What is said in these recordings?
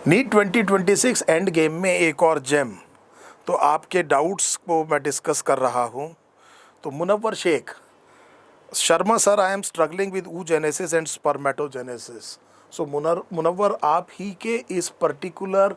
NEET 2026 end game में एक और जेम। तो आपके डाउट्स को मैं डिस्कस कर रहा हूँ। तो Munawar Sheikh, Sharma sir, I am struggling with oogenesis and spermatogenesis. So Munawar, आप ही के इस पर्टिकुलर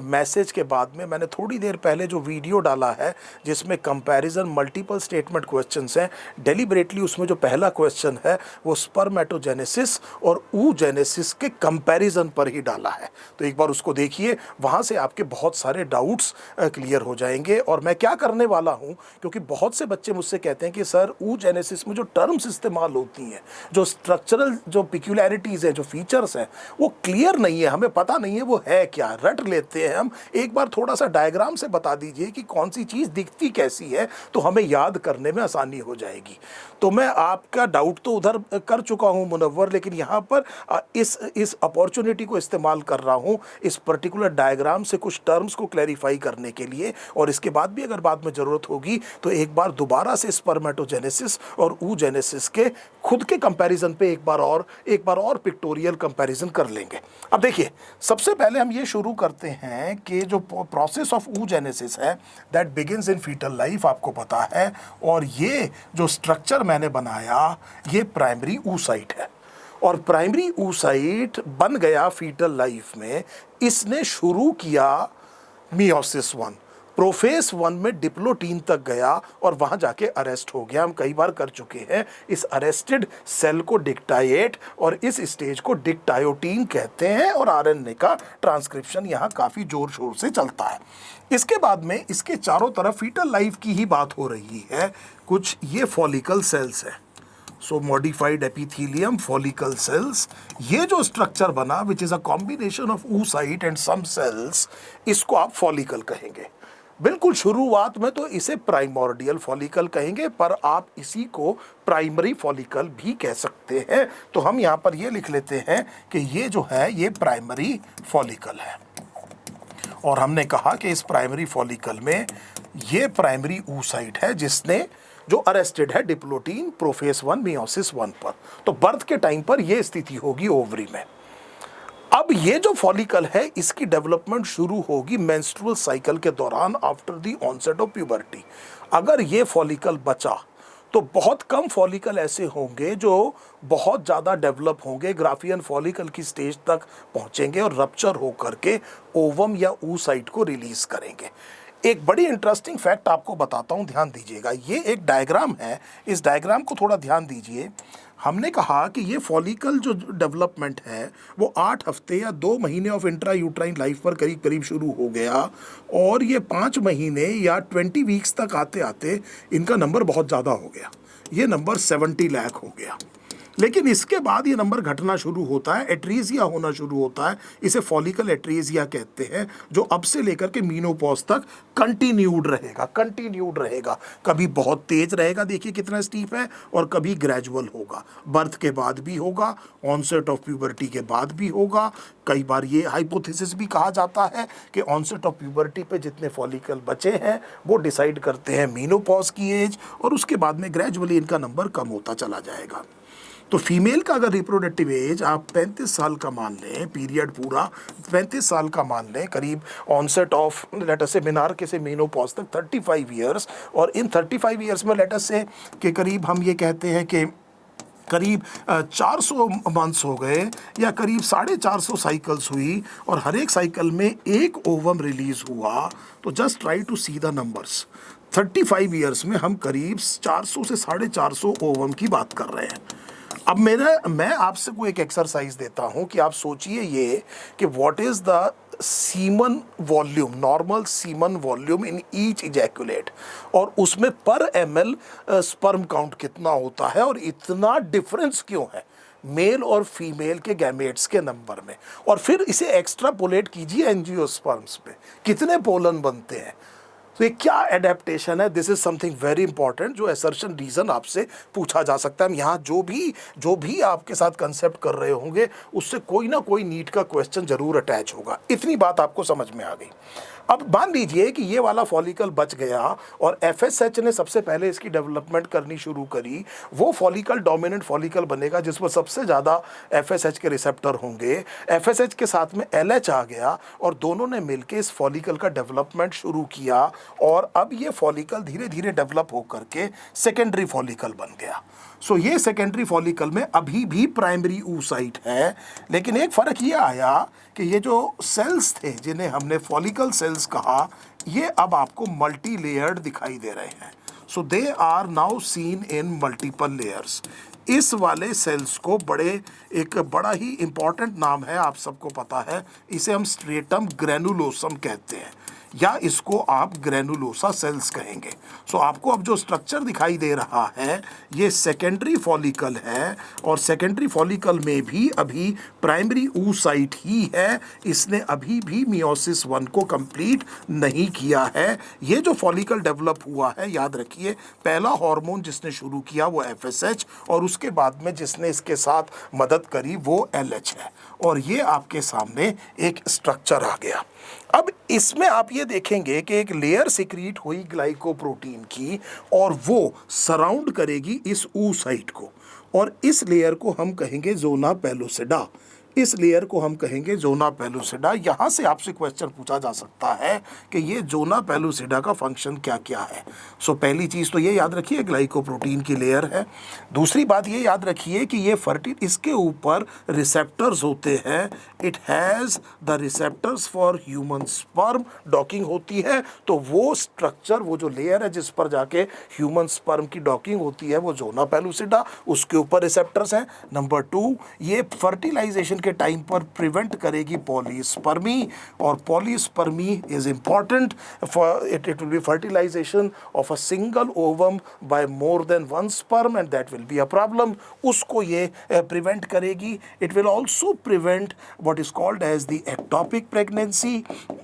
मैसेज के बाद में मैंने थोड़ी देर पहले जो वीडियो डाला है जिसमें कंपैरिजन मल्टीपल स्टेटमेंट क्वेश्चंस हैं, डेलिबरेटली उसमें जो पहला क्वेश्चन है वो स्पर्मेटोजेनेसिस और oogenesis के कंपैरिजन पर ही डाला है। तो एक बार उसको देखिए, वहाँ से आपके बहुत सारे डाउट्स क्लियर हो जाएंगे। और मैं क्या करने वाला हूँ, क्योंकि बहुत से बच्चे मुझसे कहते हैं कि सर oogenesis में जो टर्म्स इस्तेमाल होती हैं, जो स्ट्रक्चरल जो पिक्यूलैरिटीज़ हैं, जो फीचर्स है, वो क्लियर नहीं है, हमें पता नहीं है वो है क्या, रट लेते हैं हम। एक बार थोड़ा सा डायग्राम से बता दीजिए कि कौन सी चीज़ दिखती कैसी है, तो हमें याद करने में आसानी हो जाएगी। तो मैं आपका डाउट तो उधर कर चुका हूं मुनव्वर, लेकिन यहाँ पर इस अपॉर्चुनिटी को इस्तेमाल कर रहा हूं इस पर्टिकुलर डायग्राम से कुछ टर्म्स को क्लैरिफाई करने के लिए। और इसके बाद भी अगर बाद में ज़रूरत होगी तो एक बार दोबारा से स्पर्मेटोजेनेसिस और oogenesis के खुद के कंपैरिजन पे एक बार और पिक्टोरियल कंपैरिजन कर लेंगे। अब देखिए, सबसे पहले हम ये शुरू करते हैं कि जो प्रोसेस ऑफ oogenesis है that begins in foetal life, आपको पता है। और ये जो स्ट्रक्चर मैंने बनाया ये प्राइमरी oocyte है, और प्राइमरी oocyte बन गया फीटल लाइफ में। इसने शुरू किया मियोसिस 1, प्रोफेस 1 में डिप्लोटीन तक गया और वहां जाके अरेस्ट हो गया। हम कई बार कर चुके हैं इस अरेस्टेड सेल को डिक्टाएट, और इस स्टेज को डिक्टायोटीन कहते हैं, और आरएनए का ट्रांसक्रिप्शन यहाँ काफ़ी जोर शोर से चलता है। इसके बाद में इसके चारों तरफ फीटल लाइफ की ही बात हो रही है। कुछ ये फॉलिकल सेल्स है, so modified epithelium follicle cells, ये जो स्ट्रक्चर बना which is a combination of oocyte and some cells, इसको आप फॉलिकल कहेंगे। बिल्कुल शुरुआत में तो इसे प्राइमोर्डियल फॉलिकल कहेंगे, पर आप इसी को प्राइमरी फॉलिकल भी कह सकते हैं। तो हम यहाँ पर ये लिख लेते हैं कि ये जो है ये प्राइमरी फॉलिकल है। और हमने कहा कि इस प्राइमरी फॉलिकल में ये प्राइमरी oocyte है जिसने जो अरेस्टेड है डिप्लोटीन प्रोफेस 1 मियोसिस 1 पर। तो बर्थ के टाइम पर यह स्थिति होगी ओवरी में। अब ये जो फॉलिकल है इसकी डेवलपमेंट शुरू होगी मेंस्ट्रुअल साइकिल के दौरान, after the onset of puberty. अगर ये फॉलिकल बचा तो बहुत कम फॉलिकल ऐसे होंगे जो बहुत ज़्यादा डेवलप होंगे, ग्राफियन फॉलिकल की स्टेज तक पहुंचेंगे और रप्चर होकर के ओवम या oocyte को रिलीज करेंगे। एक बड़ी इंटरेस्टिंग फैक्ट आपको बताता हूं, ध्यान दीजिएगा। ये एक डायग्राम है, इस डायग्राम को थोड़ा ध्यान दीजिए। हमने कहा कि ये फॉलिकल जो डेवलपमेंट है वो 8 हफ्ते या 2 महीने ऑफ इंट्रा यूट्राइन लाइफ पर करीब करीब शुरू हो गया, और ये 5 महीने या 20 वीक्स तक आते आते इनका नंबर बहुत ज़्यादा हो गया। ये नंबर 70 लाख हो गया। लेकिन इसके बाद ये नंबर घटना शुरू होता है, एट्रीजिया होना शुरू होता है। इसे फॉलिकल एट्रीजिया कहते हैं, जो अब से लेकर के मीनोपॉज तक कंटिन्यूड रहेगा। कभी बहुत तेज रहेगा, देखिए कितना स्टीप है, और कभी ग्रेजुअल होगा। बर्थ के बाद भी होगा, ऑनसेट ऑफ प्यूबर्टी के बाद भी होगा। कई बार ये हाइपोथेसिस भी कहा जाता है कि ऑनसेट ऑफ प्यूबर्टी पे जितने फॉलिकल बचे हैं वो डिसाइड करते हैं मीनोपॉज की एज, और उसके बाद में ग्रेजुअली इनका नंबर कम होता चला जाएगा। तो फीमेल का अगर रिप्रोडक्टिव एज आप 35 साल का मान लें, पीरियड पूरा 35 साल का मान लें, करीब ऑनसेट ऑफ लेट अस से मेनार्के से मेनोपॉज तक 35 ईयर्स, और इन 35 ईयर्स में लेट अस से कि करीब हम ये कहते हैं कि करीब 400 मंथ्स हो गए, या करीब 450 साइकिल्स हुई, और हर एक साइकिल में एक ओवम रिलीज हुआ। तो just try to see the numbers. 35 years में हम करीब 400 से 450 ओवम की बात कर रहे हैं। अब मैं आपसे कोई एक एक्सरसाइज देता हूं कि आप सोचिए ये कि what is the semen volume, normal semen volume in each ejaculate, और उसमें पर ml स्पर्म काउंट कितना होता है, और इतना डिफरेंस क्यों है मेल और फीमेल के गैमेट्स के नंबर में। और फिर इसे एक्स्ट्रापोलेट कीजिए एंजियोस्पर्म्स पे, कितने पोलन बनते हैं। तो ये क्या एडेप्टेशन है, this is something very important, जो असर्शन रीजन आपसे पूछा जा सकता है। यहाँ जो भी आपके साथ कंसेप्ट कर रहे होंगे उससे कोई ना कोई नीट का क्वेश्चन जरूर अटैच होगा। इतनी बात आपको समझ में आ गई। अब मान लीजिए कि ये वाला फॉलिकल बच गया और एफएसएच ने सबसे पहले इसकी डेवलपमेंट करनी शुरू करी। वो फॉलिकल डोमिनेंट फॉलिकल बनेगा जिस पर सबसे ज़्यादा एफएसएच के रिसेप्टर होंगे। एफएसएच के साथ में एलएच आ गया और दोनों ने मिलकर इस फॉलिकल का डेवलपमेंट शुरू किया और अब ये फॉलिकल धीरे धीरे डेवलप होकर के सेकेंडरी फॉलिकल बन गया। सो ये सेकेंडरी फॉलिकल में अभी भी प्राइमरी oocyte है, लेकिन एक फ़र्क ये आया कि ये जो सेल्स थे जिन्हें हमने फॉलिकल सेल्स कहा, ये अब आपको मल्टी लेयर्ड दिखाई दे रहे हैं। So they are now seen in multiple layers. इस वाले सेल्स को एक बड़ा ही इंपॉर्टेंट नाम है, आप सबको पता है, इसे हम स्ट्रेटम ग्रेनुलोसम कहते हैं या इसको आप ग्रेनुलोसा सेल्स कहेंगे। सो आपको अब जो स्ट्रक्चर दिखाई दे रहा है ये सेकेंडरी फॉलिकल है और सेकेंडरी फॉलिकल में भी अभी प्राइमरी oocyte ही है, इसने अभी भी मियोसिस 1 को कंप्लीट नहीं किया है। ये जो फॉलिकल डेवलप हुआ है, याद रखिए पहला हार्मोन जिसने शुरू किया वो एफएसएच और उसके बाद में जिसने इसके साथ मदद करी वो एलएच है और ये आपके सामने एक स्ट्रक्चर आ गया। अब इसमें आप ये देखेंगे कि एक लेयर सिक्रीट हुई ग्लाइकोप्रोटीन की और वो सराउंड करेगी इस oocyte को और इस लेयर को हम कहेंगे ज़ोना पेलुसिडा। इस लेयर को हम कहेंगे ज़ोना पेलुसिडा। यहाँ से आपसे क्वेश्चन पूछा जा सकता है कि ये ज़ोना पेलुसिडा का फंक्शन क्या क्या है। सो पहली चीज़ तो ये याद रखिए ग्लाइकोप्रोटीन की लेयर है। दूसरी बात ये याद रखिए कि ये इसके ऊपर रिसेप्टर्स होते हैं। It has the receptors for human sperm. Docking होती है तो वो स्ट्रक्चर, वो जो लेयर है जिस पर जाके ह्यूमन स्पर्म की डॉकिंग होती है वो ज़ोना पेलुसिडा, उसके ऊपर रिसेप्टर्स हैं। नंबर 2, ये फर्टिलाइजेशन के टाइम पर प्रिवेंट करेगी पॉलीस्पर्मी और polyspermy is important for it will be fertilisation of a single ovum by more than one sperm and that will be a problem. उसको ये प्रिवेंट करेगी। It will also prevent what is called as the ectopic pregnancy.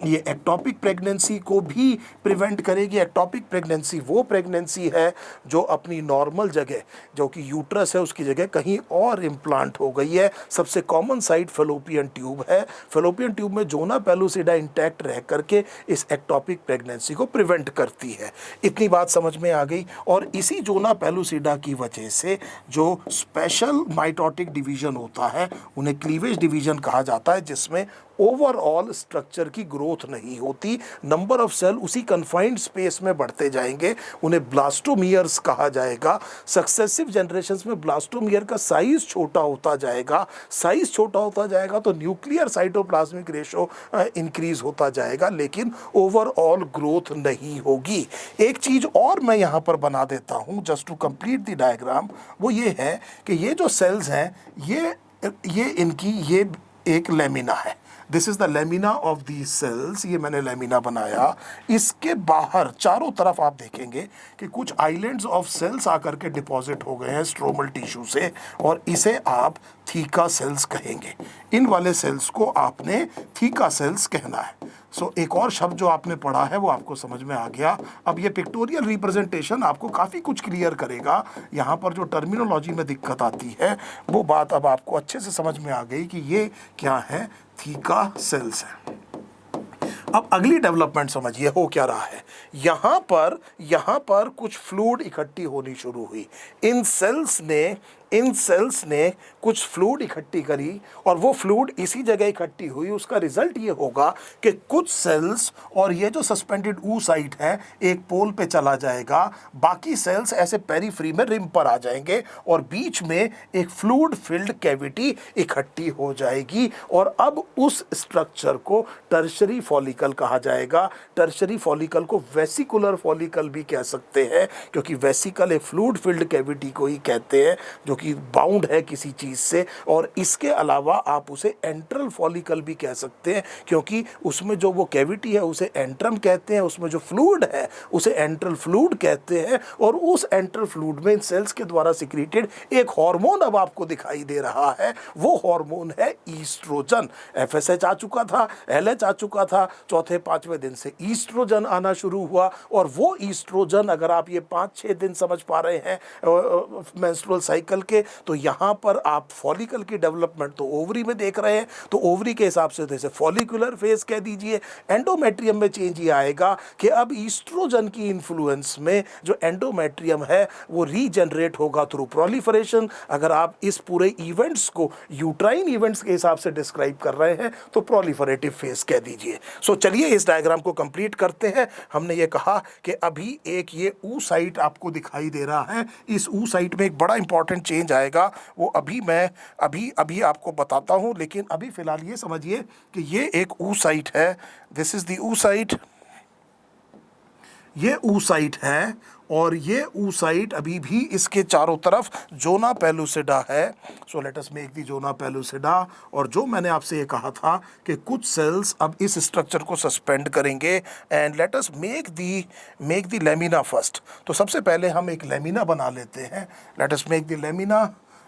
ये ectopic pregnancy को भी prevent करेगी। Ectopic pregnancy वो pregnancy है जो अपनी नॉर्मल जगह, जो कि यूट्रस है, उसकी जगह कहीं और इम्प्लांट हो गई है। सबसे कॉमन साइड फेलोपियन ट्यूब है। फेलोपियन ट्यूब में ज़ोना पेलुसिडा इंटैक्ट रह करके इस एक्टोपिक प्रेगनेंसी को प्रिवेंट करती है। इतनी बात समझ में आ गई। और इसी ज़ोना पेलुसिडा की वजह से जो स्पेशल माइटोटिक डिवीजन होता है उन्हें क्लीवेज डिवीजन कहा जाता है, जिसमें ओवरऑल स्ट्रक्चर की ग्रोथ नहीं होती। नंबर ऑफ सेल उसी कन्फाइंड स्पेस में बढ़ते जाएंगे, उन्हें ब्लास्टोमियर्स कहा जाएगा। सक्सेसिव जनरेशन्स में ब्लास्टोमियर का साइज छोटा होता जाएगा। साइज छोटा होता जाएगा तो न्यूक्लियर साइटोप्लाज्मिक रेशो इंक्रीज होता जाएगा, लेकिन ओवरऑल ग्रोथ नहीं होगी। एक चीज़ और मैं यहाँ पर बना देता हूँ just to complete the diagram, वो ये है कि ये जो सेल्स हैं ये एक लेमिना है। This is the lamina of the cells. ये मैंने लेमिना बनाया। इसके बाहर चारों तरफ आप देखेंगे कि कुछ आइलैंड्स ऑफ सेल्स आकर के डिपॉजिट हो गए हैं स्ट्रोमल टिश्यू से और इसे आप थीका सेल्स कहेंगे। इन वाले सेल्स को आपने थीका सेल्स कहना है। सो एक और शब्द जो आपने पढ़ा है वो आपको समझ में आ गया। अब ये पिक्टोरियल रिप्रेजेंटेशन आपको काफ़ी कुछ क्लियर करेगा। यहाँ पर जो टर्मिनोलॉजी में दिक्कत आती है वो बात अब आपको अच्छे से समझ में आ गई कि ये क्या है, थीका सेल्स है। अब अगली डेवलपमेंट समझिए हो क्या रहा है। यहाँ पर कुछ फ्लूइड इकट्ठी होनी शुरू हुई। इन सेल्स ने कुछ फ्लूइड इकट्ठी करी और वो फ्लूइड इसी जगह इकट्ठी हुई। उसका रिजल्ट ये होगा कि कुछ सेल्स और ये जो सस्पेंडेड oocyte है एक पोल पे चला जाएगा, बाकी सेल्स ऐसे पेरीफ्री में रिम पर आ जाएंगे और बीच में एक फ्लूइड फिल्ड कैविटी इकट्ठी हो जाएगी और अब उस स्ट्रक्चर को टर्शरी फॉलिकल कहा जाएगा। टर्शरी फॉलिकल को वेसिकुलर फॉलिकल भी कह सकते हैं, क्योंकि वेसिकल एक फ्लूइड फिल्ड कैविटी को ही कहते हैं जो क्योंकि बाउंड है किसी चीज़ से। और इसके अलावा आप उसे एंट्रल फॉलिकल भी कह सकते हैं, क्योंकि उसमें जो वो कैविटी है उसे एंट्रम कहते हैं, उसमें जो फ्लूइड है उसे एंट्रल फ्लूइड कहते हैं। और उस एंट्रल फ्लूइड में इन सेल्स के द्वारा सिक्रीटेड एक हार्मोन अब आपको दिखाई दे रहा है, वो हार्मोन है ईस्ट्रोजन। एफएसएच आ चुका था, एलएच आ चुका था, चौथे पांचवें दिन से ईस्ट्रोजन आना शुरू हुआ। और वो ईस्ट्रोजन, अगर आप ये 5-6 दिन समझ पा रहे हैं मेंस्ट्रुअल साइकिल के, तो यहाँ पर आप फॉलिकल की डेवलपमेंट तो ओवरी में देख रहे हैं, तो ओवरी के हिसाब से जैसे फॉलिकुलर फेज कह दीजिए। एंडोमेट्रियम में चेंज ये आएगा कि अब ईस्ट्रोजन की इन्फ्लुएंस में जो एंडोमेट्रियम है वो रीजनरेट होगा थ्रू प्रोलिफरेशन। अगर आप इस पूरे इवेंट्स को यूट्राइन इवेंट्स के हिसाब से डिस्क्राइब कर रहे हैं तो प्रोलिफरेटिव फेज कह दीजिए। सो चलिए इस डायग्राम को कंप्लीट करते हैं। हमने ये कहा कि अभी एक ये ऊ साइट आपको दिखाई दे रहा है, इस ऊ साइट में एक बड़ा इंपॉर्टेंट चेंज आएगा, वो अभी मैं अभी आपको बताता हूँ। लेकिन अभी फिलहाल ये समझिए कि ये एक ऊ साइट है, दिस इज द ऊ साइट, ये ऊ साइट है। और ये ऊ साइट अभी भी इसके चारों तरफ जोना पेलुसिडा है। So let us make the zona pellucida. और जो मैंने आपसे ये कहा था कि कुछ सेल्स अब इस स्ट्रक्चर को सस्पेंड करेंगे, and let us make the lamina first. तो सबसे पहले हम एक लेमिना बना लेते हैं। Late us make the lamina,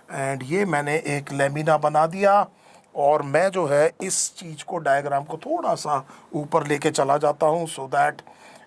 and ये मैंने एक लेमिना बना दिया। और मैं जो है इस चीज़ को, डायग्राम को थोड़ा सा ऊपर लेके चला जाता हूँ so that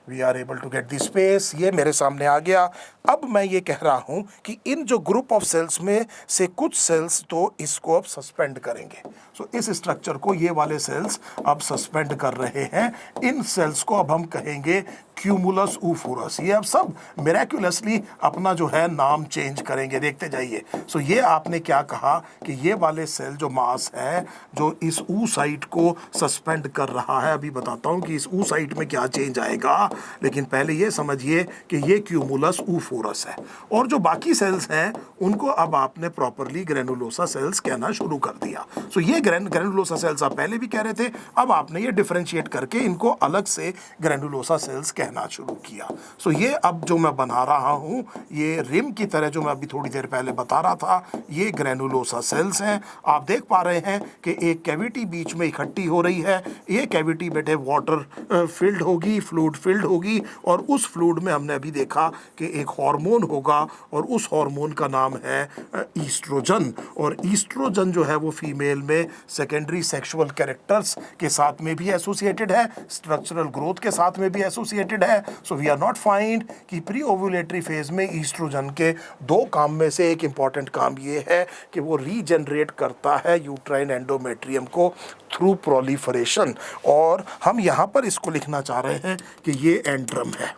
we are able to get the space. ये मेरे सामने आ गया। अब मैं ये कह रहा हूँ कि इन जो ग्रुप ऑफ सेल्स में से कुछ सेल्स तो इसको अब सस्पेंड करेंगे। सो इस स्ट्रक्चर को ये वाले सेल्स अब सस्पेंड कर रहे हैं। इन सेल्स को अब हम कहेंगे क्यूमुलस ऊफोरस। ये अब सब मिरेक्युलसली अपना जो है नाम चेंज करेंगे, देखते जाइए। सो ये आपने क्या कहा कि ये वाले सेल जो मास है जो इस ऊ साइट को सस्पेंड कर रहा है, अभी बताता हूँ कि इस ऊ साइट में क्या चेंज आएगा। लेकिन पहले ये समझिए कि ये क्यूमुलस ऊफोरस है, और जो बाकी सेल्स हैं उनको अब आपने प्रॉपरली ग्रेनुलोसा सेल्स कहना शुरू कर दिया। सो ये ग्रेनुलोसा सेल्स आप पहले भी कह रहे थे, अब आपने ये डिफरेंशिएट करके इनको अलग से ग्रेनुलोसा सेल्स कहना शुरू किया। सो ये अब जो मैं बना रहा हूँ, ये रिम की तरह जो मैं अभी थोड़ी देर पहले बता रहा था, ये ग्रेनुलोसा सेल्स हैं। आप देख पा रहे हैं कि एक कैविटी बीच में इकट्ठी हो रही है। ये कैविटी बेटे वाटर फिल्ड होगी, फ्लूइड फिल्ड होगी, और उस फ्लूइड में हमने अभी देखा कि एक हार्मोन होगा, और उस हार्मोन का नाम है ईस्ट्रोजन। और ईस्ट्रोजन जो है वो फीमेल में सेकेंडरी सेक्सुअल कैरेक्टर्स के साथ में भी एसोसिएटेड है, स्ट्रक्चरल ग्रोथ के साथ में भी एसोसिएटेड है। So we are not find कि प्री ओव्यूलेटरी फेज में ईस्ट्रोजन के दो काम में से एक इंपॉर्टेंट काम ये है कि वो रीजनरेट करता है यूट्राइन एंडोमेट्रियम को थ्रू प्रोलिफरेशन। और हम यहाँ पर इसको लिखना चाह रहे हैं कि ये एंट्रम है,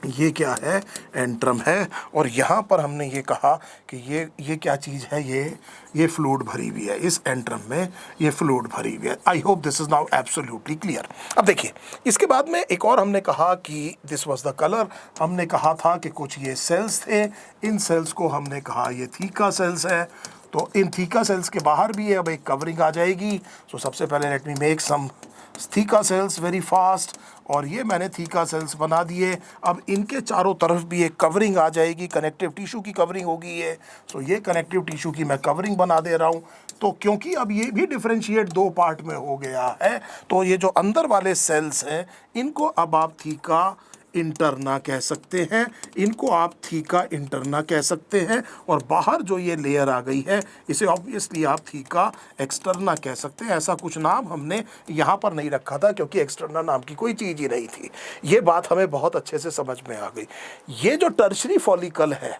ये क्या है, एंट्रम है। और यहाँ पर हमने ये कहा कि ये क्या चीज़ है, ये फ्लूइड भरी हुई है, इस एंट्रम में ये फ्लूइड भरी हुई है। I hope this is now absolutely clear. अब देखिए इसके बाद में एक और हमने कहा कि दिस वाज द कलर। हमने कहा था कि कुछ ये सेल्स थे, इन सेल्स को हमने कहा ये थीका सेल्स है। तो इन थीका सेल्स के बाहर भी अब एक कवरिंग आ जाएगी। सो सबसे पहले let me make some theca cells very fast. और ये मैंने थीका सेल्स बना दिए। अब इनके चारों तरफ भी एक कवरिंग आ जाएगी, कनेक्टिव टिश्यू की कवरिंग होगी ये। सो ये कनेक्टिव टिश्यू की मैं कवरिंग बना दे रहा हूँ। तो क्योंकि अब ये भी डिफरेंशिएट दो पार्ट में हो गया है, तो ये जो अंदर वाले सेल्स हैं इनको अब आप थीका इंटरना कह सकते हैं, इनको आप थीका इंटरना कह सकते हैं। और बाहर जो ये लेयर आ गई है इसे ऑब्वियसली आप थीका एक्सटर्ना कह सकते हैं। ऐसा कुछ नाम हमने यहाँ पर नहीं रखा था क्योंकि एक्सटर्ना नाम की कोई चीज़ ही नहीं थी। ये बात हमें बहुत अच्छे से समझ में आ गई। ये जो टर्शरी फॉलिकल है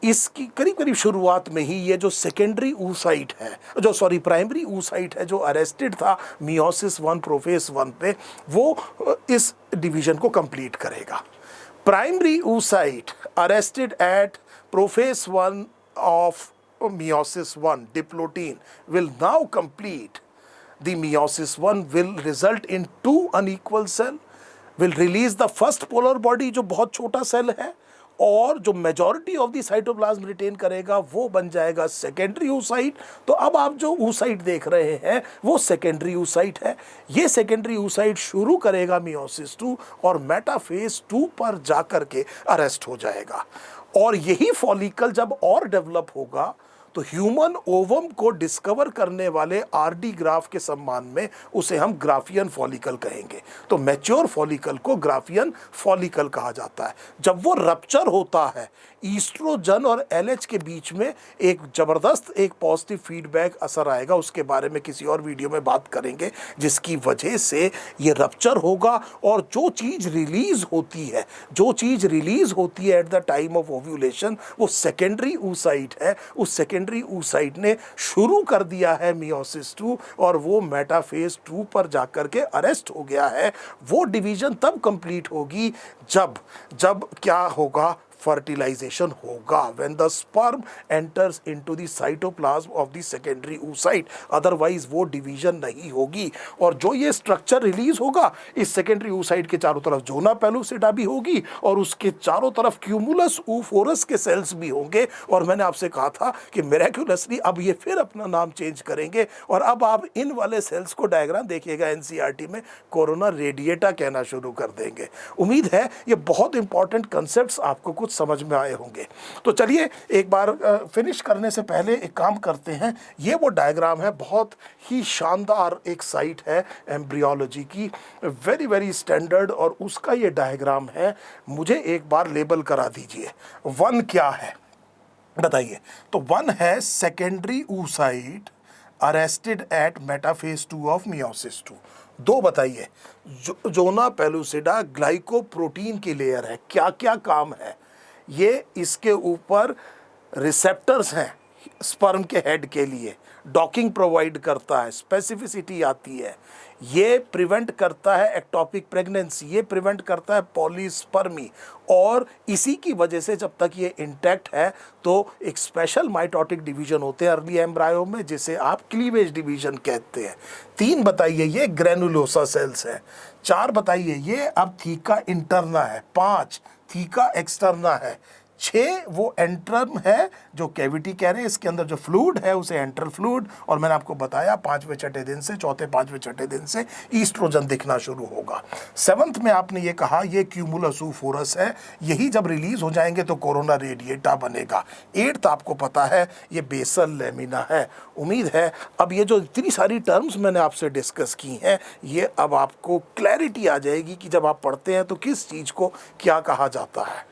इसकी करीब करीब शुरुआत में ही ये जो सेकेंडरी ऊसाइट है, जो सॉरी प्राइमरी ऊसाइट है जो अरेस्टेड था मियोसिस 1 प्रोफेस 1 पे, वो इस डिवीजन को कंप्लीट करेगा। Primary oocyte arrested at prophase 1 of meiosis 1 diplotin will now complete the meiosis 1 will result in 2 unequal cell, will release the first polar body जो बहुत छोटा सेल है, और जो majority of the cytoplasm retain करेगा वो बन जाएगा सेकेंडरी ऊसाइट। तो अब आप जो ऊसाइट देख रहे हैं वो सेकेंडरी ऊसाइट है। ये सेकेंडरी ऊसाइट शुरू करेगा मियोसिस 2 और मेटाफेज 2 पर जाकर के अरेस्ट हो जाएगा। और यही फॉलिकल जब और डेवलप होगा तो ह्यूमन ओवम को डिस्कवर करने वाले आरडी ग्राफ के सम्मान में उसे हम ग्राफियन फॉलिकल कहेंगे। तो मैच्योर फॉलिकल को ग्राफियन फॉलिकल कहा जाता है। जब वो रप्चर होता है, ईस्ट्रोजन और एलएच के बीच में एक ज़बरदस्त एक पॉजिटिव फीडबैक असर आएगा, उसके बारे में किसी और वीडियो में बात करेंगे, जिसकी वजह से ये रप्चर होगा और जो चीज़ रिलीज़ होती है at the time of ovulation, वो सेकेंडरी oocyte है। उस सेकेंडरी oocyte ने शुरू कर दिया है मियोसिस 2 और वो मेटाफेज 2 पर जाकर के अरेस्ट हो गया है। वो डिवीजन तब कंप्लीट होगी जब क्या होगा, फर्टिलाइजेशन होगा, when the sperm enters into the cytoplasm of the secondary oocyte, otherwise वो डिवीजन नहीं होगी। और जो ये स्ट्रक्चर रिलीज होगा, इस सेकेंडरी oocyte के चारों तरफ जोना पेलुसिडा भी होगी और उसके चारों तरफ क्यूमुलस oophorus के सेल्स भी होंगे। और मैंने आपसे कहा था कि मिरेक्युलसली अब ये फिर अपना नाम चेंज करेंगे और अब आप इन वाले सेल्स को डायग्राम देखिएगा एनसीईआरटी में कोरोना रेडिएटा कहना शुरू कर देंगे। उम्मीद है ये बहुत इंपॉर्टेंट कंसेप्ट्स आपको कुछ समझ में आए होंगे। तो चलिए एक बार फिनिश करने से पहले एक काम करते हैं। ये वो डायग्राम है, बहुत ही शानदार एक साइट है एम्ब्रियोलॉजी की, वेरी वेरी स्टैंडर्ड, और उसका ये डायग्राम है। मुझे एक बार लेबल करा दीजिए। 1 क्या है बताइए? तो 1 है secondary oocyte arrested at metaphase 2 of meiosis 2। 2 बताइए? जोना पेलुसिडा ग्लाइकोप्रोटीन की लेयर है। क्या क्या काम है? ये इसके ऊपर रिसेप्टर्स हैं स्पर्म के हेड के लिए, डॉकिंग प्रोवाइड करता है, स्पेसिफिसिटी आती है, ये प्रिवेंट करता है एक्टोपिक प्रेगनेंसी, ये प्रिवेंट करता है पॉलीस्पर्मी। और इसी की वजह से जब तक ये इंटैक्ट है तो एक स्पेशल माइटोटिक डिवीजन होते हैं अर्ली एम्ब्रायो में, जिसे आप क्लीवेज डिवीजन कहते हैं। 3 बताइए? ये ग्रेनुलोसा सेल्स है। 4 बताइए? ये अब थीका इंटरना है। 5 थीका एक्सटर्ना है। 6 वो एंट्रम है जो कैविटी कह रहे हैं, इसके अंदर जो फ्लूइड है उसे एंट्रल फ्लूइड। और मैंने आपको बताया 5वें छठे दिन से, चौथे 5वें छठे दिन से ईस्ट्रोजन दिखना शुरू होगा। 7th में आपने ये कहा ये क्यूमुलस oophorus है, यही जब रिलीज हो जाएंगे तो कोरोना रेडिएटा बनेगा। 8th आपको पता है ये बेसल लेमिना है। उम्मीद है अब ये जो इतनी सारी टर्म्स मैंने आपसे डिस्कस की हैं, ये अब आपको क्लैरिटी आ जाएगी कि जब आप पढ़ते हैं तो किस चीज़ को क्या कहा जाता है।